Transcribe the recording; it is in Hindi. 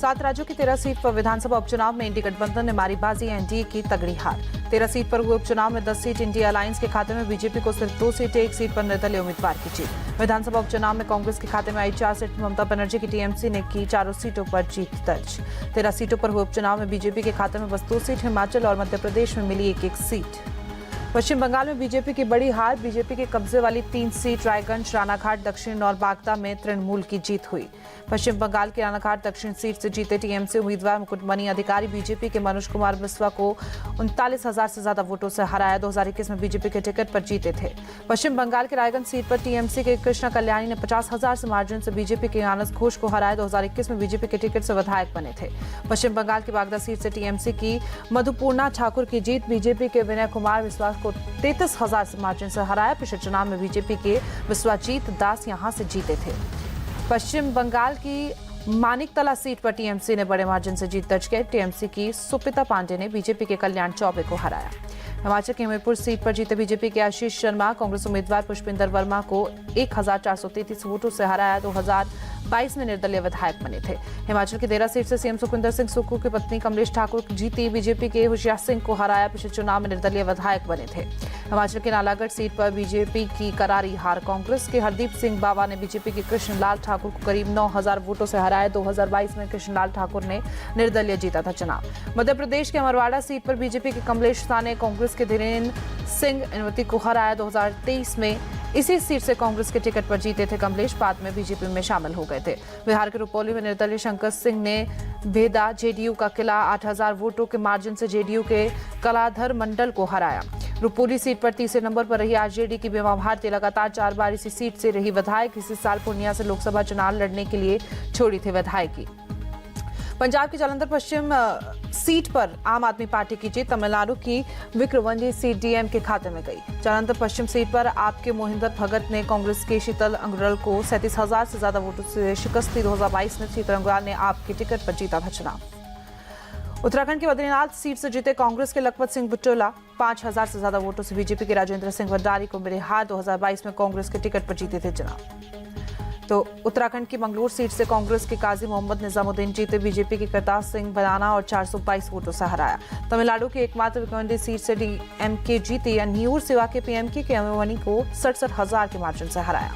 7 राज्यों की 13 सीट पर विधानसभा उपचुनाव में इंडी गठबंधन ने मारी बाजी, एनडीए की तगड़ी हार। 13 सीट पर हुए उपचुनाव में 10 सीट इंडिया अलायंस के खाते में, बीजेपी को सिर्फ 2 सीटें, 1 सीट पर निर्दलीय उम्मीदवार की जीत। विधानसभा उपचुनाव में कांग्रेस के खाते में आई 4 सीट, ममता बनर्जी की टीएमसी ने की चारों सीटों पर जीत दर्ज। 13 सीटों पर हुए उपचुनाव में बीजेपी के खाते में बस 2 सीट, हिमाचल और मध्य प्रदेश में मिली एक सीट। पश्चिम बंगाल में बीजेपी की बड़ी हार, बीजेपी के कब्जे वाली 3 सीट रायगंज, रानाघाट दक्षिण और बागदा में तृणमूल की जीत हुई। पश्चिम बंगाल की रानाघाट दक्षिण सीट से जीते टीएमसी उम्मीदवार मुकुटमणि अधिकारी बीजेपी के मनोज कुमार बिस्वा को 39,000 से ज्यादा वोटों से हराया। 2021 में बीजेपी के टिकट पर जीते थे। पश्चिम बंगाल के रायगंज सीट पर टीएमसी के कृष्णा कल्याणी ने 50,000 से मार्जिन से बीजेपी के आनंद घोष को हराया। 2021 में बीजेपी के टिकट से विधायक बने थे। पश्चिम बंगाल की बागदा सीट से टीएमसी की मधुपूर्णा ठाकुर की जीत, बीजेपी के विनय कुमार विश्वास को 33,000 से मार्जिन से हराया। पिछले चुनाव में बीजेपी के विश्वजीत दास यहां से जीते थे। पश्चिम बंगाल की मानिकतला सीट पर टीएमसी ने बड़े मार्जिन से जीत दर्ज की। टीएमसी की सुपिता पांडे ने बीजेपी के कल्याण चौबे को हराया। हिमाचल के हमीरपुर सीट पर जीते बीजेपी के आशीष शर्मा कांग्रेस उम्मीदवार पुष्पिंदर वर्मा को 1,433 वोटों से हराया। 2022 में निर्दलीय विधायक बने थे। हिमाचल की देरा सीट से सीएम सुखविंदर सिंह सुक्खू की पत्नी कमलेश ठाकुर जीती, बीजेपी के होशियार सिंह को हराया। पिछले चुनाव में निर्दलीय विधायक बने थे। हिमाचल के नालागढ़ सीट पर बीजेपी की करारी हार, कांग्रेस के हरदीप सिंह बावा ने बीजेपी के कृष्णलाल ठाकुर को करीब 9,000 वोटों से हराया। 2022 में कृष्णलाल ठाकुर ने निर्दलीय जीता था चुनाव। मध्य प्रदेश के अमरवाड़ा सीट पर बीजेपी के कमलेश शाह ने कांग्रेस के धीरेन्द्र सिंह इनवती को हराया। 2023 में इसी सीट से कांग्रेस के टिकट पर जीते थे कमलेश, बाद में बीजेपी में शामिल हो गए थे। बिहार के रुपौली में निर्दलीय शंकर सिंह ने भेदा जेडीयू का किला, 8,000 वोटों के मार्जिन से जेडीयू के कलाधर मंडल को हराया। रुपौली सीट पर तीसरे नंबर पर रही आरजेडी की बीमा भारती लगातार 4 बार इसी सीट से रही विधायक। इसी साल पूर्णिया से लोकसभा चुनाव लड़ने के लिए छोड़ी थी विधायकी। पंजाब की जालंधर पश्चिम सीट पर आम आदमी पार्टी की जीत, तमिलनाडु की विक्रवंजी सीट डीएम के खाते में गई। जालंधर पश्चिम सीट पर आपके मोहिंदर भगत ने कांग्रेस के शीतल अंगरल को 37,000 से ज्यादा वोटों से शिकस्त दी। 2022 में शीतल अंगरल ने आपके टिकट पर जीता था चुनाव। उत्तराखंड की बद्रीनाथ सीट से जीते कांग्रेस के लखपत सिंह बुटोला 5,000 से ज्यादा वोटों से बीजेपी के राजेंद्र सिंह भंडारी को मिले हार। 2022 में कांग्रेस के टिकट पर जीते थे चुनाव। तो उत्तराखंड की मंगलूर सीट से कांग्रेस के काजी मोहम्मद निजामुद्दीन जीते, बीजेपी के करतार सिंह बनाना और 422 वोटों से हराया। तमिलनाडु की एकमात्र विक्रवंडी सीट से डीएमके जीती, न्यूर सिवा के पीएमके के अमिमनी को 67,000 के मार्जिन से हराया।